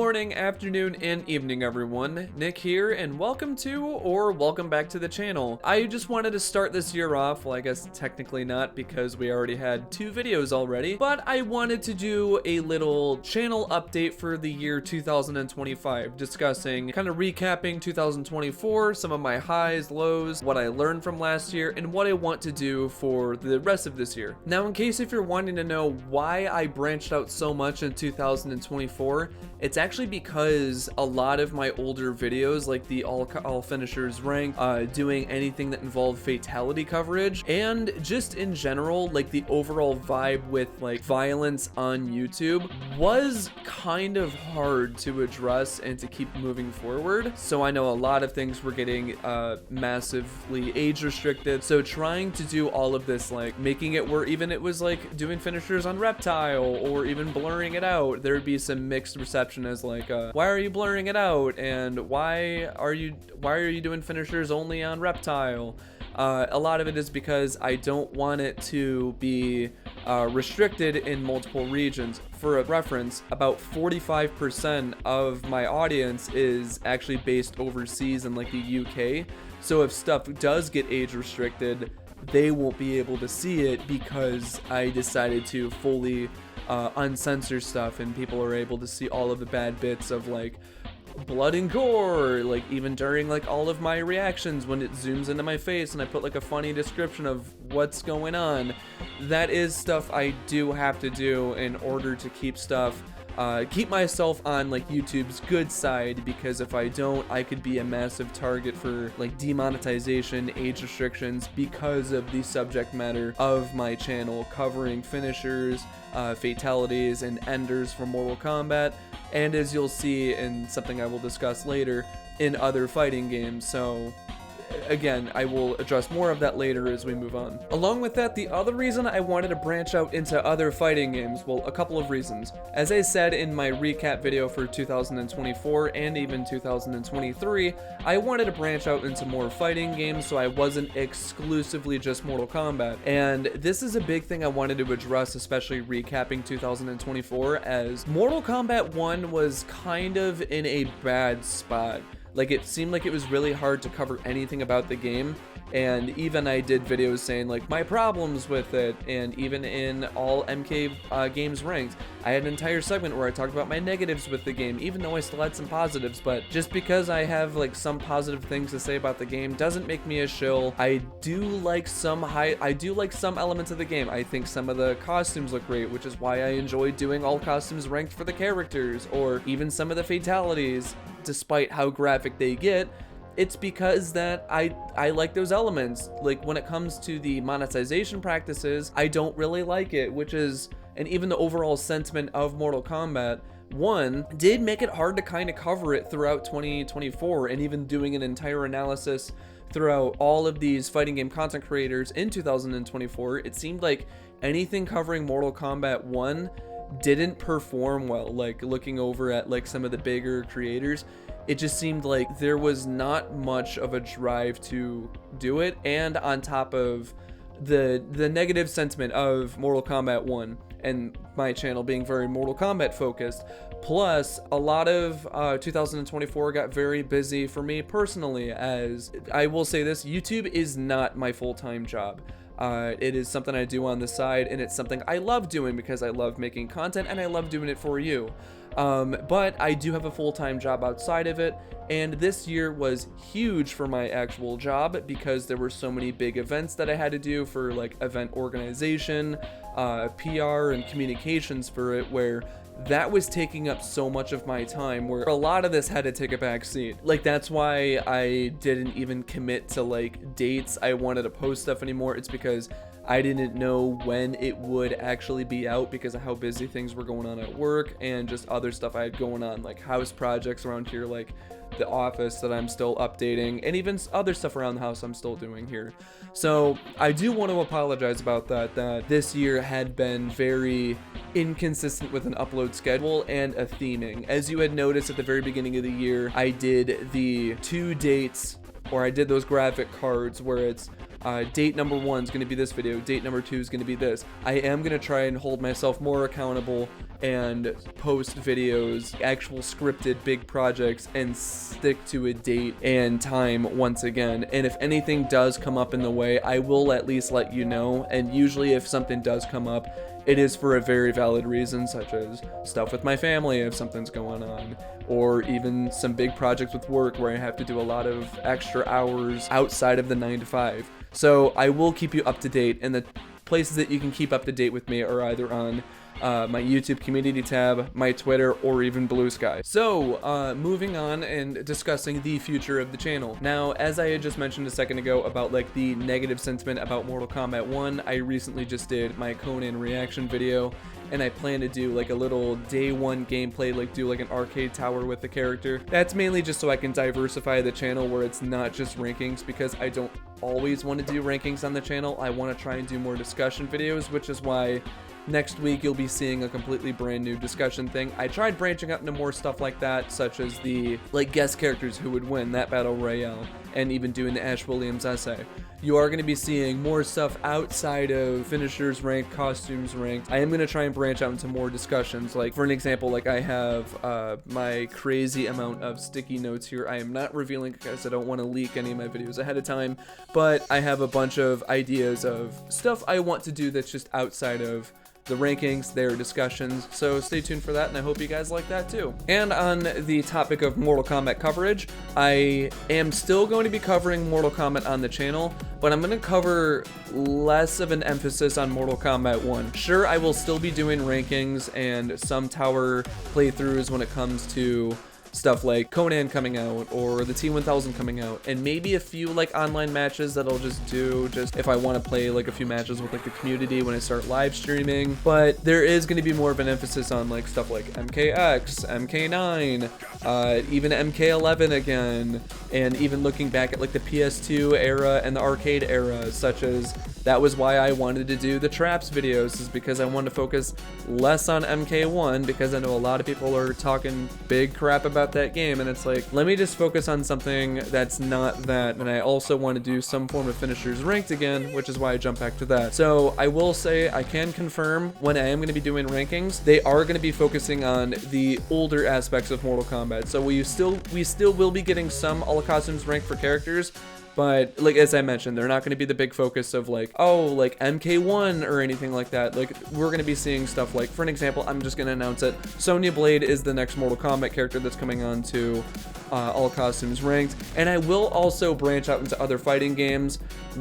morning, afternoon, and evening, everyone. Nick here, and welcome back to the channel. I just wanted to start this year off, well, I guess technically not because we already had 2 videos already, but I wanted to do a little channel update for the year 2025, discussing, kind of recapping 2024, some of my highs, lows, what I learned from last year, and what I want to do for the rest of this year. Now, in case if you're wanting to know why I branched out so much in 2024, it's actually because a lot of my older videos, like the all finishers rank, doing anything that involved fatality coverage, and just in general, like the overall vibe with like violence on YouTube was kind of hard to address and to keep moving forward. So I know a lot of things were getting massively age restricted. So trying to do all of this, like making it where even it was like doing finishers on Reptile or even blurring it out, there'd be some mixed reception as like, why are you blurring it out? And why are you doing finishers only on Reptile? A lot of it is because I don't want it to be restricted in multiple regions. For a reference, about 45% of my audience is actually based overseas in like the UK. So if stuff does get age restricted, they won't be able to see it because I decided to fully uncensor stuff, and people are able to see all of the bad bits of like blood and gore, like even during like all of my reactions when it zooms into my face and I put like a funny description of what's going on. That is stuff I do have to do in order to keep myself on like YouTube's good side, because if I don't, I could be a massive target for like demonetization, age restrictions, because of the subject matter of my channel, covering finishers, fatalities, and enders from Mortal Kombat, and as you'll see in something I will discuss later, in other fighting games. So again, I will address more of that later as we move on. Along with that, the other reason I wanted to branch out into other fighting games, well, a couple of reasons. As I said in my recap video for 2024 and even 2023, I wanted to branch out into more fighting games so I wasn't exclusively just Mortal Kombat. And this is a big thing I wanted to address, especially recapping 2024, as Mortal Kombat 1 was kind of in a bad spot. Like, it seemed like it was really hard to cover anything about the game, and even I did videos saying like my problems with it, and even in all MK games ranked, I had an entire segment where I talked about my negatives with the game, even though I still had some positives. But just because I have like some positive things to say about the game doesn't make me a shill. I do like some elements of the game. I think some of the costumes look great, which is why I enjoy doing all costumes ranked for the characters, or even some of the fatalities. Despite how graphic they get, it's because that I like those elements. Like when it comes to the monetization practices, I don't really like it, and even the overall sentiment of Mortal Kombat 1 did make it hard to kind of cover it throughout 2024, and even doing an entire analysis throughout all of these fighting game content creators in 2024, it seemed like anything covering Mortal Kombat 1 didn't perform well. Like looking over at like some of the bigger creators, it just seemed like there was not much of a drive to do it. And on top of the negative sentiment of Mortal Kombat 1 and my channel being very Mortal Kombat focused, plus a lot of 2024 got very busy for me personally, as I will say this, YouTube is not my full-time job. It is something I do on the side, and it's something I love doing because I love making content and I love doing it for you. But I do have a full-time job outside of it, and this year was huge for my actual job because there were so many big events that I had to do for like event organization, PR, and communications for it, where that was taking up so much of my time, where a lot of this had to take a back seat. Like, that's why I didn't even commit to like dates I wanted to post stuff anymore. It's because I didn't know when it would actually be out because of how busy things were going on at work, and just other stuff I had going on, like house projects around here, like the office that I'm still updating, and even other stuff around the house I'm still doing here. So I do want to apologize about that this year had been very inconsistent with an upload schedule and a theming. As you had noticed at the very beginning of the year, I did the 2 dates, or I did those graphic cards where it's date number 1 is going to be this video, date number 2 is going to be this. I am going to try and hold myself more accountable and post videos, actual scripted big projects, and stick to a date and time once again. And if anything does come up in the way, I will at least let you know. And usually if something does come up, it is for a very valid reason, such as stuff with my family if something's going on, or even some big projects with work where I have to do a lot of extra hours outside of the 9 to 5. So I will keep you up to date, and the places that you can keep up to date with me are either on my YouTube community tab, my Twitter, or even Blue Sky. So, moving on and discussing the future of the channel. Now, as I had just mentioned a second ago about like the negative sentiment about Mortal Kombat 1, I recently just did my Conan reaction video, and I plan to do like a little day one gameplay, like do like an arcade tower with the character. That's mainly just so I can diversify the channel where it's not just rankings, because I don't always want to do rankings on the channel. I want to try and do more discussion videos, which is why next week you'll be seeing a completely brand new discussion thing. I tried branching out into more stuff like that, such as the like guest characters who would win that battle royale, and even doing the Ash Williams essay. You are going to be seeing more stuff outside of finishers ranked, costumes ranked. I am going to try and branch out into more discussions. Like for an example, like I have my crazy amount of sticky notes here. I am not revealing because I don't want to leak any of my videos ahead of time, but I have a bunch of ideas of stuff I want to do that's just outside of the rankings, their discussions, so stay tuned for that, and I hope you guys like that too. And on the topic of Mortal Kombat coverage, I am still going to be covering Mortal Kombat on the channel, but I'm going to cover less of an emphasis on Mortal Kombat 1. Sure, I will still be doing rankings and some tower playthroughs when it comes to stuff like Conan coming out or the T1000 coming out, and maybe a few like online matches that I'll just do just if I want to play like a few matches with like the community when I start live streaming. But there is going to be more of an emphasis on like stuff like MKX, MK9, even MK11 again, and even looking back at like the PS2 era and the arcade era, such as that was why I wanted to do the Traps videos, is because I wanted to focus less on MK1, because I know a lot of people are talking big crap about that game, and it's like, let me just focus on something that's not that. And I also want to do some form of finishers ranked again, which is why I jumped back to that. So I will say, I can confirm when I am going to be doing rankings, they are going to be focusing on the older aspects of Mortal Kombat. So we still will be getting some all costumes ranked for characters, but like as I mentioned, they're not going to be the big focus of like, oh, like MK1 or anything like that. Like we're going to be seeing stuff like, for an example, I'm just going to announce it, Sonya Blade is the next Mortal Kombat character that's coming on to all costumes ranked. And I will also branch out into other fighting games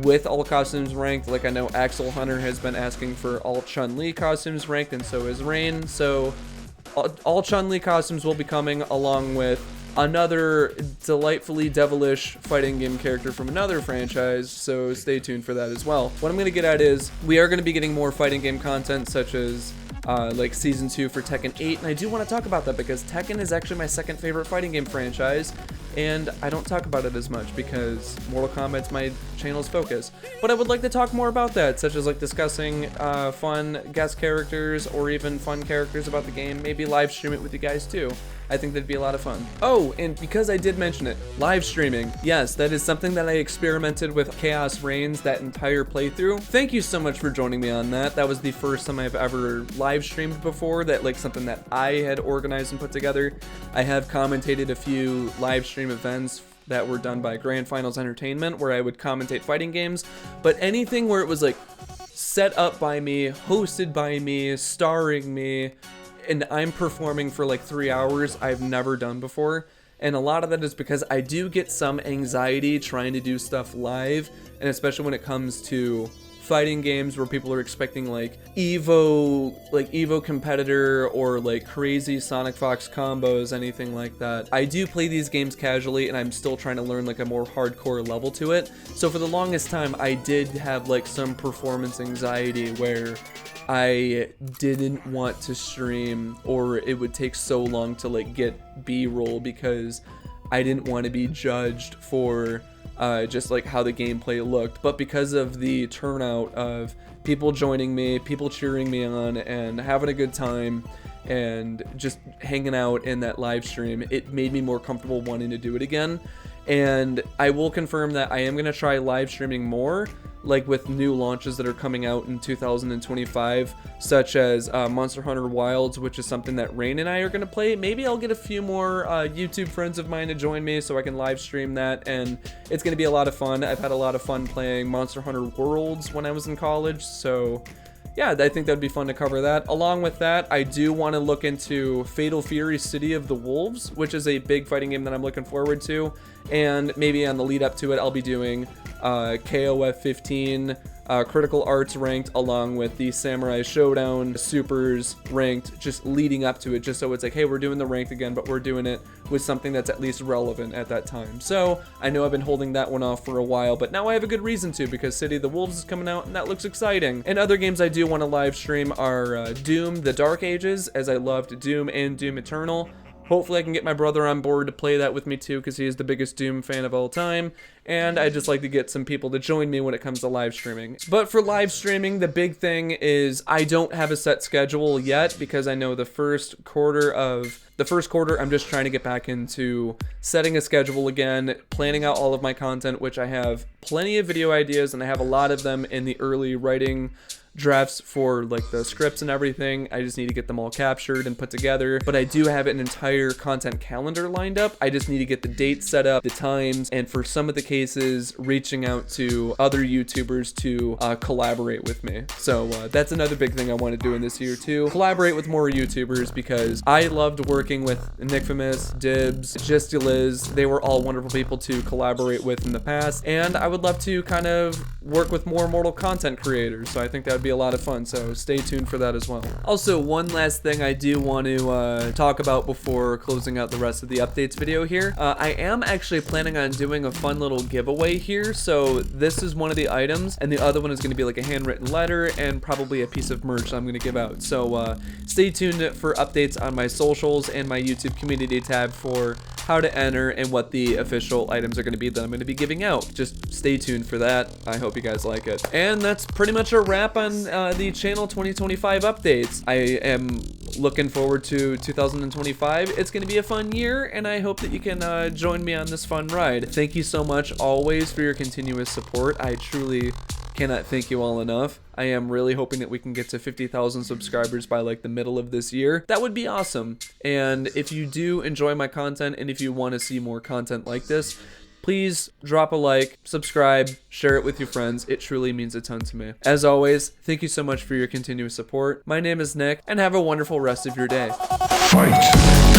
with all costumes ranked. Like I know Axel Hunter has been asking for all Chun-Li costumes ranked, and so is Rain. So all Chun-Li costumes will be coming, along with another delightfully devilish fighting game character from another franchise, so stay tuned for that as well. What I'm going to get at is, we are going to be getting more fighting game content, such as like Season 2 for Tekken 8, and I do want to talk about that because Tekken is actually my second favorite fighting game franchise, and I don't talk about it as much because Mortal Kombat's my channel's focus. But I would like to talk more about that, such as like discussing fun guest characters or even fun characters about the game, maybe live stream it with you guys too. I think that'd be a lot of fun. Oh, and because I did mention it, live streaming. Yes, that is something that I experimented with Chaos Reigns that entire playthrough. Thank you so much for joining me on that. That was the first time I've ever live streamed before, that like something that I had organized and put together. I have commentated a few live stream events that were done by Grand Finals Entertainment where I would commentate fighting games, but anything where it was like set up by me, hosted by me, starring me, and I'm performing for like 3 hours, I've never done before. And a lot of that is because I do get some anxiety trying to do stuff live, and especially when it comes to fighting games where people are expecting like Evo competitor or like crazy Sonic Fox combos, anything like that. I do play these games casually, and I'm still trying to learn like a more hardcore level to it. So for the longest time, I did have like some performance anxiety where I didn't want to stream, or it would take so long to like get B-roll because I didn't want to be judged for just like how the gameplay looked. But because of the turnout of people joining me, people cheering me on, and having a good time, and just hanging out in that live stream, it made me more comfortable wanting to do it again. And I will confirm that I am going to try live streaming more, like with new launches that are coming out in 2025, such as Monster Hunter Wilds, which is something that Rain and I are going to play. Maybe I'll get a few more YouTube friends of mine to join me so I can live stream that, and it's going to be a lot of fun. I've had a lot of fun playing Monster Hunter Worlds when I was in college, so yeah, I think that'd be fun to cover that. Along with that, I do want to look into Fatal Fury City of the Wolves, which is a big fighting game that I'm looking forward to. And maybe on the lead up to it, I'll be doing KOF 15, Critical Arts ranked, along with the Samurai Showdown Supers ranked, just leading up to it, just so it's like, hey, we're doing the ranked again, but we're doing it with something that's at least relevant at that time. So I know I've been holding that one off for a while, but now I have a good reason to, because City of the Wolves is coming out, and that looks exciting. And other games I do want to live stream are Doom, The Dark Ages, as I loved Doom and Doom Eternal. Hopefully I can get my brother on board to play that with me too, because he is the biggest Doom fan of all time, and I just like to get some people to join me when it comes to live streaming. But for live streaming, the big thing is I don't have a set schedule yet, because I know the first quarter I'm just trying to get back into setting a schedule again, planning out all of my content, which I have plenty of video ideas, and I have a lot of them in the early writing drafts for like the scripts and everything. I just need to get them all captured and put together, but I do have an entire content calendar lined up. I just need to get the dates set up, the times, and for some of the cases, reaching out to other YouTubers to collaborate with me. So that's another big thing I want to do in this year too. Collaborate with more YouTubers, because I loved working with Nickfamous, Dibs, Gistuliz. They were all wonderful people to collaborate with in the past, and I would love to kind of work with more Mortal content creators, so I think that would be a lot of fun, so stay tuned for that as well. Also, one last thing I do want to talk about before closing out the rest of the updates video here. I am actually planning on doing a fun little giveaway here, so this is one of the items, and the other one is going to be like a handwritten letter and probably a piece of merch I'm going to give out. So stay tuned for updates on my socials and my YouTube community tab for how to enter and what the official items are going to be that I'm going to be giving out. Just stay tuned for that. I hope you guys like it. And that's pretty much a wrap on the channel 2025 updates. I am looking forward to 2025. It's going to be a fun year, and I hope that you can join me on this fun ride. Thank you so much always for your continuous support. I truly cannot thank you all enough. I am really hoping that we can get to 50,000 subscribers by like the middle of this year. That would be awesome. And if you do enjoy my content, and if you want to see more content like this, please drop a like, subscribe, share it with your friends. It truly means a ton to me. As always, thank you so much for your continuous support. My name is Nick, and have a wonderful rest of your day. Fight!